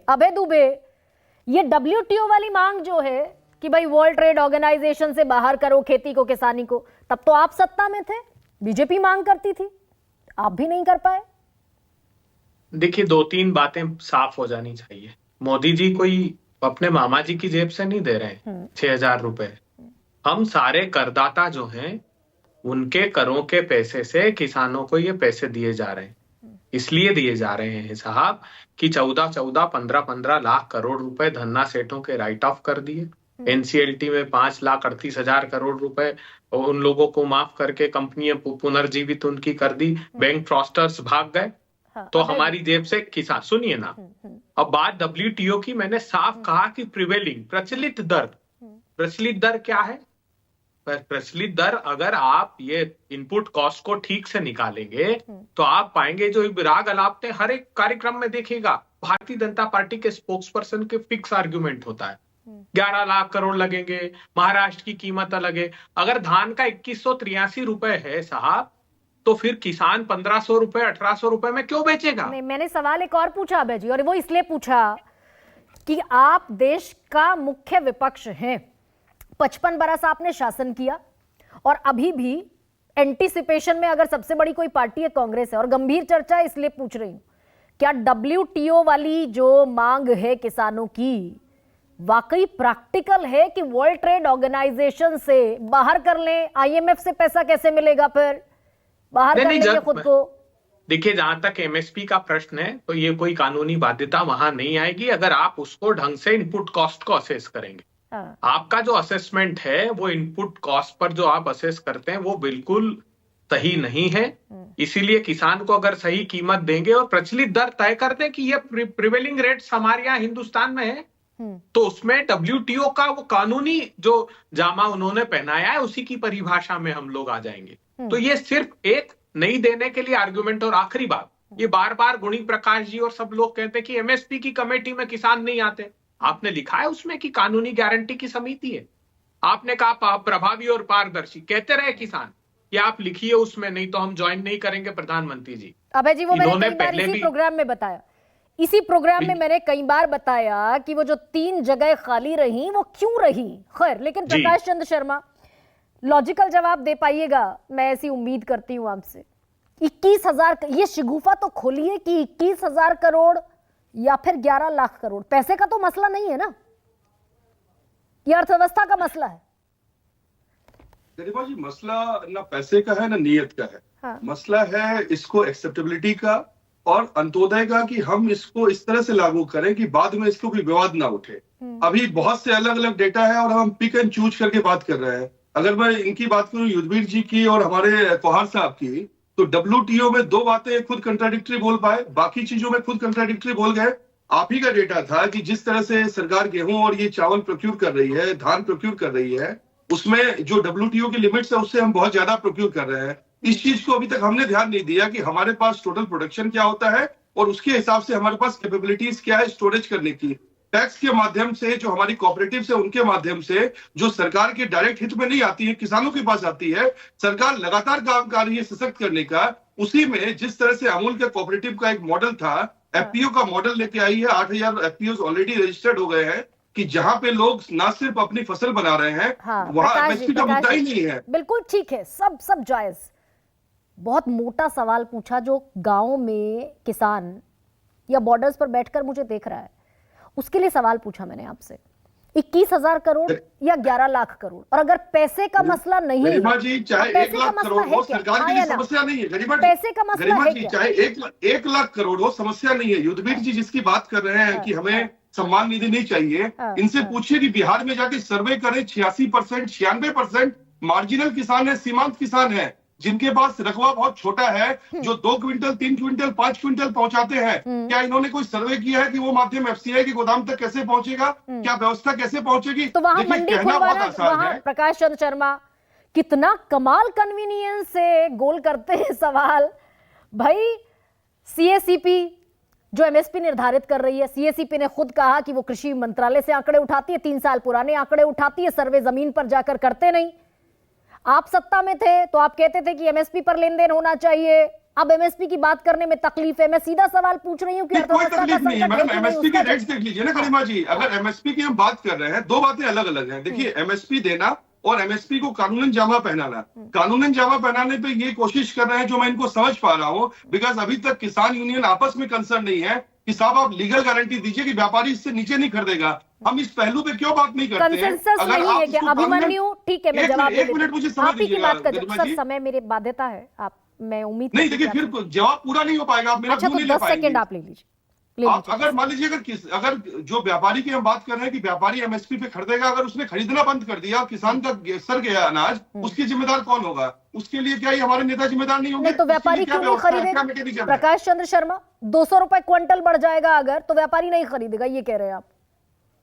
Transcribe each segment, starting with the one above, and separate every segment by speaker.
Speaker 1: अभय दुबे, ये WTO वाली मांग जो है कि भाई वर्ल्ड ट्रेड ऑर्गेनाइजेशन से बाहर करो खेती को, किसानी को, तब तो आप सत्ता में थे, बीजेपी मांग करती थी, आप भी नहीं कर पाए।
Speaker 2: देखिए, दो तीन बातें साफ हो जानी चाहिए। मोदी जी कोई अपने मामा जी की जेब से नहीं दे रहे हैं 6,000 रुपए। हम सारे करदाता जो हैं उनके करों के पैसे से किसानों को ये पैसे दिए जा रहे हैं। इसलिए दिए जा रहे हैं साहब कि 14-14, 15-15 लाख करोड़ रुपए धन्ना सेठों के राइट ऑफ कर दिए। NCLT में 5,38,000 करोड़ रुपए उन लोगों को माफ करके कंपनियां पुनर्जीवित उनकी कर दी। बैंक फ्रॉस्टर्स भाग गए। तो हमारी जेब से किसान, सुनिए ना, अब बात WTO की, मैंने साफ कहा कि प्रिवेलिंग प्रचलित दर क्या है? प्रचलित दर, अगर आप ये इनपुट कॉस्ट को ठीक से निकालेंगे तो आप पाएंगे, जो राग अलापते हर एक कार्यक्रम में देखिएगा, भारतीय जनता पार्टी के स्पोक्स पर्सन के फिक्स आर्ग्यूमेंट होता है 11 लाख करोड़ लगेंगे, महाराष्ट्र की कीमत अलग है। अगर धान का 2183 रुपए है साहब, तो फिर किसान 1500 रुपए 1800 रुपए में क्यों बेचेगा?
Speaker 1: मैंने सवाल एक और पूछा अभय जी, और वो इसलिए पूछा कि आप देश का मुख्य विपक्ष हैं, 55 बरस आपने शासन किया, और अभी भी एंटीसिपेशन में अगर सबसे बड़ी कोई पार्टी है कांग्रेस है, और गंभीर चर्चा है इसलिए पूछ रही हूं, क्या WTO वाली जो मांग है किसानों की वाकई प्रैक्टिकल है कि वर्ल्ड ट्रेड ऑर्गेनाइजेशन से बाहर कर लें? IMF से पैसा कैसे मिलेगा, फिर बाहर कर लेंगे खुद को?
Speaker 2: देखिए, जहां तक MSP का प्रश्न है तो ये कोई कानूनी बाध्यता वहां नहीं आएगी अगर आप उसको ढंग से इनपुट कॉस्ट को असेस करेंगे। आपका जो असेसमेंट है वो इनपुट कॉस्ट पर जो आप असेस करते हैं वो बिल्कुल सही नहीं है। इसीलिए किसान को अगर सही कीमत देंगे और प्रचलित दर तय कर दें कि ये प्रिवेलिंग रेट्स हमारे यहाँ हिंदुस्तान में है, तो उसमें WTO का वो कानूनी जो जामा उन्होंने पहनाया है उसी की परिभाषा में हम लोग आ जाएंगे। तो ये सिर्फ एक नहीं देने के लिए आर्गुमेंट। और आखिरी बात, ये बार बार गुणी प्रकाश जी और सब लोग कहते हैं कि MSP की कमेटी में किसान नहीं आते। आपने लिखा है उसमें कि कानूनी गारंटी की समिति है। आपने कहा प्रभावी और पारदर्शी, कहते रहे किसान कि आप लिखिए उसमें, नहीं तो हम ज्वाइन नहीं करेंगे। प्रधानमंत्री जी,
Speaker 1: अभय जी, वो मैंने कई बार इसी प्रोग्राम में बताया, इसी प्रोग्राम में मैंने कई बार बताया कि वो जो 3 जगह खाली रही वो क्यों रही। खैर, लेकिन प्रकाश चंद्र शर्मा लॉजिकल जवाब दे पाइएगा, मैं ऐसी उम्मीद करती हूं आपसे। 21,000, ये शिगुफा तो खोलिए कि 21,000 करोड़ या फिर 11 लाख करोड़, पैसे का तो मसला नहीं है ना, ये अर्थव्यवस्था का मसला है।
Speaker 3: गरिमा जी, मसला ना पैसे का है ना नीयत का है। हाँ। मसला है इसको एक्सेप्टेबिलिटी का और अंत्योदय का, कि हम इसको इस तरह से लागू करें कि बाद में इसको कोई विवाद ना उठे। अभी बहुत से अलग अलग डेटा है और हम पिक एंड चूज करके बात कर रहे हैं। अगर मैं इनकी बात करूं, युद्धवीर जी की और हमारे फौहार साहब की, तो WTO में 2 बातें खुद कंट्राडिक्टरी बोल पाए, बाकी चीजों में खुद कंट्राडिक्टरी बोल गए। आप ही का डेटा था कि जिस तरह से सरकार गेहूं और ये चावल प्रोक्यूर कर रही है, धान प्रोक्यूर कर रही है, उसमें जो WTO की लिमिट्स है उससे हम बहुत ज्यादा प्रोक्यूर कर रहे हैं। इस चीज को अभी तक हमने ध्यान नहीं दिया कि हमारे पास टोटल प्रोडक्शन क्या होता है और उसके हिसाब से हमारे पास कैपेबिलिटीज क्या है स्टोरेज करने की। टैक्स के माध्यम से जो हमारी कोऑपरेटिव्स है उनके माध्यम से जो सरकार के डायरेक्ट हित में नहीं आती है, किसानों के पास आती है, सरकार लगातार काम कर रही है सशक्त करने का। उसी में जिस तरह से अमूल के कोऑपरेटिव का एक मॉडल था, FPO का मॉडल लेके आई है। 8,000 FPOs ऑलरेडी रजिस्टर्ड हो गए हैं कि जहां पे लोग ना सिर्फ अपनी फसल बना रहे हैं, वहां MSP का मुद्दा ही नहीं है।
Speaker 1: बिल्कुल ठीक है, सब जायज। बहुत मोटा सवाल पूछा जो गांव में किसान या बॉर्डर्स पर बैठकर मुझे देख रहा है, उसके लिए सवाल पूछा मैंने आपसे। 21,000 करोड़ या 11 लाख करोड़, और अगर पैसे का मसला नहीं है,
Speaker 3: जी, चाहे 1 लाख करोड़ हो, सरकार के लिए समस्या नहीं है। गरिमा
Speaker 1: पैसे का मसला है
Speaker 3: जी, चाहे 1 लाख करोड़ हो, समस्या नहीं है। युद्धवीर जी जिसकी बात कर रहे हैं कि हमें सम्मान निधि नहीं चाहिए, इनसे पूछिए कि बिहार में जाके सर्वे करें, 86%, 96% मार्जिनल किसान है, सीमांत किसान है, जिनके पास रकबा बहुत छोटा है, जो 2 क्विंटल 3 क्विंटल 5 क्विंटल पहुंचाते हैं। क्या इन्होंने कोई सर्वे किया है कि वो माध्यम FCI के गोदाम तक कैसे पहुंचेगा? क्या व्यवस्था कैसे पहुंचेगी?
Speaker 1: तो वहां मंडी खुलवाना, वहां प्रकाश चंद्र शर्मा कितना कमाल कन्वीनियंस से गोल करते हैं सवाल। भाई, CACP जो MSP निर्धारित कर रही है, CACP ने खुद कहा कि वो कृषि मंत्रालय से आंकड़े उठाती है, 3 साल पुराने आंकड़े उठाती है, सर्वे जमीन पर जाकर करते नहीं। आप सत्ता में थे तो आप कहते थे कि MSP पर लेन देन होना चाहिए, अब एमएसपी की बात करने में तकलीफ है? मैं सीधा सवाल पूछ रही हूँ कि
Speaker 3: कोई
Speaker 1: अर्थव्यवस्था का
Speaker 3: तकलीफ नहीं है
Speaker 1: संकट है
Speaker 3: मैडम,
Speaker 1: कि नहीं,
Speaker 3: एमएसपी के
Speaker 1: उसका
Speaker 3: रेट्स देख लीजिए ना गरिमा जी। अगर एमएसपी की हम बात कर रहे हैं, दो बातें अलग अलग हैं। देखिए, एमएसपी देना और एमएसपी को कानूनन जामा पहनाना। कानूनन जामा पहनाने पे ये कोशिश कर रहे हैं, जो मैं इनको समझ पा रहा हूँ, बिकॉज अभी तक किसान यूनियन आपस में कंसर्न नहीं है कि साहब आप लीगल गारंटी दीजिए कि व्यापारी इससे नीचे नहीं खरीदेगा। हम इस पहलू पे क्यों बात नहीं करते हैं?
Speaker 1: कंसेंसस नहीं है क्या अभिमन्यु? ठीक है, मैं जवाब दे
Speaker 3: एक मिनट मुझे
Speaker 1: देती हूँ। आप ही की बात कर
Speaker 3: गरिमा जी।
Speaker 1: समय मेरे बाध्यता है, आप मैं उम्मीद
Speaker 3: नहीं
Speaker 1: करती
Speaker 3: देखिए,
Speaker 1: हूँ
Speaker 3: फिर जवाब पूरा नहीं हो पाएगा, आप मेरा
Speaker 1: अच्छा
Speaker 3: क्यों
Speaker 1: तो
Speaker 3: नहीं ले
Speaker 1: 10 सेकंड
Speaker 3: पाएंगे?
Speaker 1: आप ले लीजिए।
Speaker 3: अगर मान लीजिए, अगर जो व्यापारी की हम बात कर रहे हैं कि व्यापारी एमएसपी पे खरीदेगा, अगर उसने खरीदना बंद कर दिया, किसान का सर गया अनाज, उसकी जिम्मेदार कौन होगा? उसके लिए क्या ये हमारे नेता जिम्मेदार नहीं होंगे?
Speaker 1: नहीं तो व्यापारी क्यों नहीं खरीदेगा? प्रकाश चंद्र शर्मा, 200 रुपए क्विंटल बढ़ जाएगा अगर, तो व्यापारी नहीं खरीदेगा, ये कह रहे हैं आप?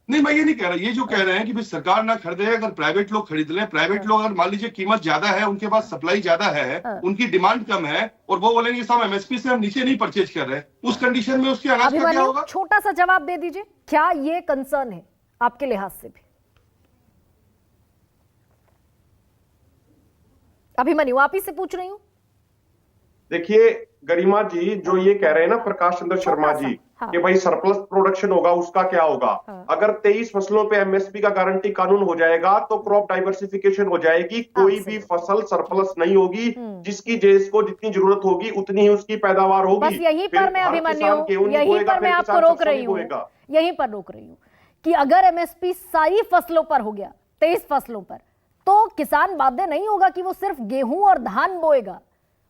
Speaker 3: नहीं, मैं ये नहीं कह रहा। ये जो कह रहे हैं कि भाई सरकार ना खरीदे, अगर प्राइवेट लोग खरीद लें, प्राइवेट लोग अगर मान लीजिए कीमत ज्यादा है, उनके पास सप्लाई ज्यादा है, उनकी डिमांड कम है, और वो बोलेंगे साहब एमएसपी से हम नीचे नहीं परचेज कर रहे, उस कंडीशन में उसके अनाज का क्या होगा?
Speaker 1: छोटा सा जवाब दे दीजिए, क्या ये कंसर्न है आपके लिहाज से भी? अभिमन्यु, आप ही से पूछ रही हूँ।
Speaker 4: देखिए गरिमा जी, जो ये कह रहे हैं ना प्रकाश चंद्र शर्मा जी,
Speaker 1: हाँ।
Speaker 4: कि भाई सरप्लस प्रोडक्शन होगा, उसका क्या होगा?
Speaker 1: हाँ।
Speaker 4: अगर 23 फसलों पे एमएसपी का गारंटी कानून हो जाएगा तो क्रॉप डाइवर्सिफिकेशन हो जाएगी, कोई भी फसल सरप्लस नहीं होगी, जिसकी देश को जितनी जरूरत होगी उतनी ही उसकी पैदावार होगी।
Speaker 1: बस यहीं पर मैं अभिमन्यु, यहीं पर मैं आपको रोक रही हूँ, यहीं पर रोक रही हूँ कि अगर एमएसपी सारी फसलों पर हो गया, 23 फसलों पर, तो किसान बाध्य नहीं होगा कि वो सिर्फ गेहूं और धान बोएगा,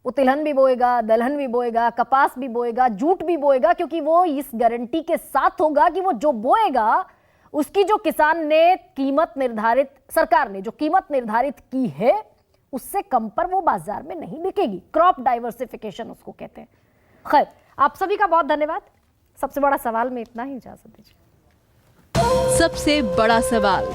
Speaker 1: वो तिलहन भी बोएगा, दलहन भी बोएगा, कपास भी बोएगा, जूट भी बोएगा, क्योंकि वो इस गारंटी के साथ होगा कि वो जो बोएगा उसकी जो किसान ने कीमत निर्धारित, सरकार ने जो कीमत निर्धारित की है, उससे कम पर वो बाजार में नहीं बिकेगी। क्रॉप डाइवर्सिफिकेशन उसको कहते हैं। खैर, आप सभी का बहुत धन्यवाद। सबसे बड़ा सवाल में इतना ही, इजाजत दीजिए।
Speaker 5: सबसे बड़ा सवाल।